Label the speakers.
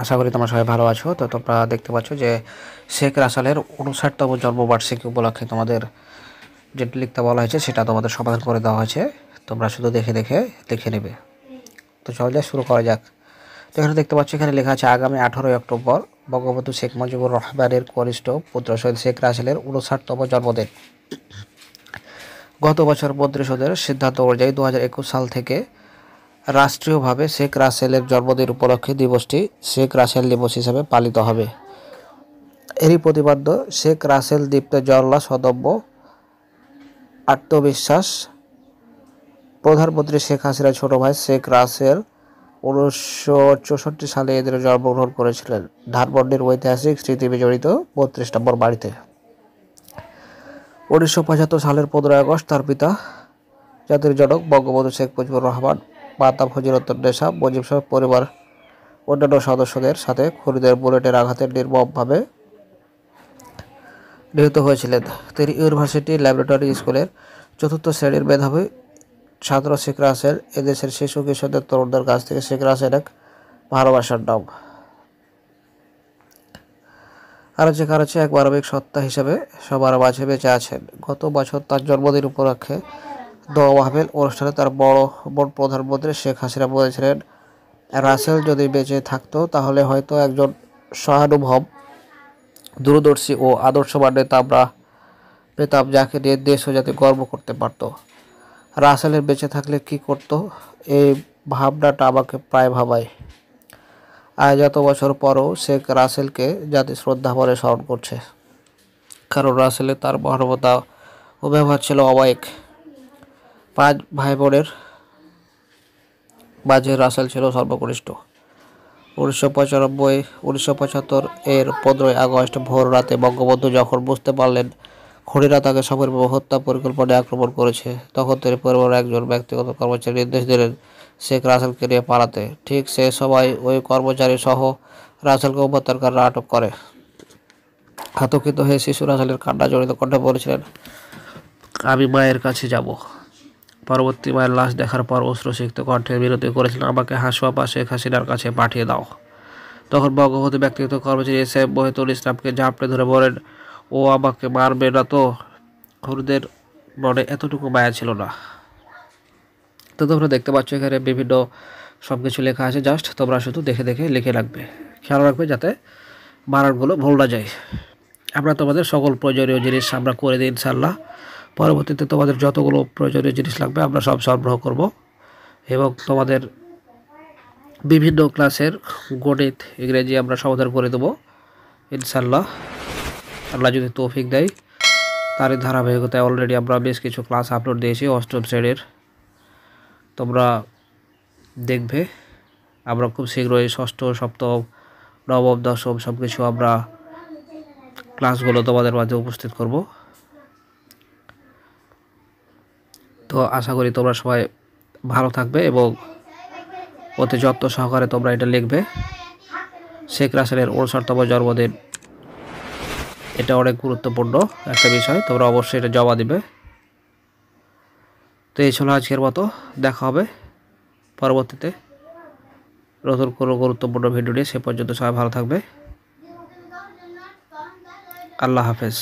Speaker 1: আশা করি তোমরা সবাই ভালো আছো। তো তোমরা দেখতে পাচ্ছ যে শেখ রাসেলের 59তম জন্মবার্ষিকী উপলক্ষে তোমাদের যেটা লিখতে বলা হয়েছে সেটা তোমাদের সমাধান করে দেওয়া হয়েছে। তোমরা শুধু দেখে দেখে লিখে নেবে। তো চল যাক, শুরু করা যাক। তো এখানে দেখতে পাচ্ছ, এখানে লেখা আছে আগামী 18ই অক্টোবর বঙ্গবন্ধু শেখ মুজিবুর রহমানের কনিষ্ঠ পুত্র শহীদ শেখ রাসেলের 59তম জন্মদিন। গত বছর মন্ত্রিসভার সিদ্ধান্ত অনুযায়ী 2021 সাল থেকে রাষ্ট্রীয়ভাবে শেখ রাসেলের জন্মদিন উপলক্ষে দিবসটি শেখ রাসেল দিবস হিসেবে পালিত হবে। এরই প্রতিপাদ্য শেখ রাসেল দীপ্ত জওহরলাল সদম্য আত্মবিশ্বাস। প্রধানমন্ত্রী শেখ হাসিনার ছোট ভাই শেখ রাসেল 1964 সালে এদের জন্মগ্রহণ করেছিলেন ধানমন্ডির ঐতিহাসিক স্মৃতি বিজড়িত 32 নম্বর বাড়িতে। 1975 সালের 15 আগস্ট তার পিতা জাতির জনক বঙ্গবন্ধু শেখ মুজিবুর রহমান, মাতা ফজিলাতুন্নেসা মুজিব সহ পরিবার অন্যান্য সদস্যদের সাথে খুনিদের বুলেটের আঘাতে নির্মমভাবে নিহত হয়েছিলেন। তিনি ইউনিভার্সিটি ল্যাবরেটরি স্কুলের 4র্থ শ্রেণীর মেধাবী ছাত্র শেখ রাসেল এদেশের শিশু কিশোরদের তরুণদের কাছ থেকে শেখ রাসেল এক ভালোবাসার নাম। আরজে কারচে এক মানবিক সত্তা হিসেবে সবার মাঝে বেঁচে আছেন। গত বছর তার জন্মদিন উপলক্ষে দোয়া মাহফিল অনুষ্ঠানে তার বড় বোন প্রধানমন্ত্রী শেখ হাসিনা বলেছিলেন, রাসেল যদি বেঁচে থাকতো তাহলে হয়তো একজন সহানুভব, দূরদর্শী ও আদর্শবান নেতা আমরা পেতাম, যাকে নিয়ে দেশ ও জাতি গর্ব করতে পারত। রাসেলের বেঁচে থাকলে কি করতো, এই ভাবনাটা আমাকে প্রায় ভাবায়। আজ এত বছর পরও শেখ রাসেলকে জাতি শ্রদ্ধা ভরে স্মরণ করছে, কারণ রাসেলের তার মানবতা ও ব্যবহার ছিল অমায়িক। 5 ভাই বোনের মাঝে রাসেল ছিল সর্বকনিষ্ঠ। 1975 এর 15ই আগস্ট ভোর রাতে বঙ্গবন্ধু যখন বুঝতে পারলেন খুনিরা তাকে সপরিবারে হত্যা পরিকল্পনায় আক্রমণ করেছে, তখন তিনি পরিবারের একজন ব্যক্তিগত কর্মচারী নির্দেশ দিলেন শেখ রাসেলকে নিয়ে পালাতে। ঠিক সে সময় ওই কর্মচারী সহ রাসেলকে উপত্যকাররা আটক করে। আতঙ্কিত হয়ে শিশু রাসেলের কান্না জড়িত কণ্ঠে বলেছিলেন, আমি মায়ের কাছে যাব। পরবর্তী মায়ের লাশ দেখার পর অশ্রুসিক্ত কণ্ঠে বিনতি করেছিলেন, আমাকে হাসপাতাল শেখ হাসিনার কাছে পাঠিয়ে দাও। তখন বঙ্গবন্ধু ব্যক্তিগত কর্মচারী এসএম মহিতুল ইসলামকে ঝাঁপড়ে ধরে বলেন, ও আমাকে মারবে না তো? খুনিদের মনে এতটুকু মায়া ছিল না। তো তোমরা দেখতে পাচ্ছ এখানে বিভিন্ন সব কিছু লেখা আছে, জাস্ট তোমরা শুধু দেখে দেখে লিখে রাখবে। খেয়াল রাখবে যাতে বানানগুলো ভুল না যায়। আমরা তোমাদের সকল প্রয়োজনীয় জিনিস আমরা করে দিই ইনশাল্লাহ। পরবর্তীতে তোমাদের যতগুলো প্রয়োজনীয় জিনিস লাগবে আমরা সব সরবরাহ করব, এবং তোমাদের বিভিন্ন ক্লাসের গণিত, ইংরেজি আমরা সমাধান করে দেবো ইনশাল্লাহ, আল্লাহ যদি তৌফিক দেয়। তারই ধারাবাহিকতায় অলরেডি আমরা বেশ কিছু ক্লাস আপলোড দিয়েছি 8ম শ্রেণীর। তোমরা দেখবে আমরা খুব শীঘ্রই 6ষ্ঠ, 7ম, 9ম, 10ম সব কিছু আমরা ক্লাসগুলো তোমাদের মাঝে উপস্থিত করব। তো আশা করি তোমরা সবাই ভালো থাকবে এবং অতি যত্ন সহকারে তোমরা এটা লিখবে। শেখ রাসেলের 59তম জন্মদিন, এটা অনেক গুরুত্বপূর্ণ একটা বিষয়, তোমরা অবশ্যই এটা জমা দিবে। তো এই ছিল আজকের মতো, দেখা হবে পরবর্তীতে নতুন কোনো গুরুত্বপূর্ণ ভিডিও নিয়ে। সে পর্যন্ত সবাই ভালো থাকবে। আল্লাহ হাফেজ।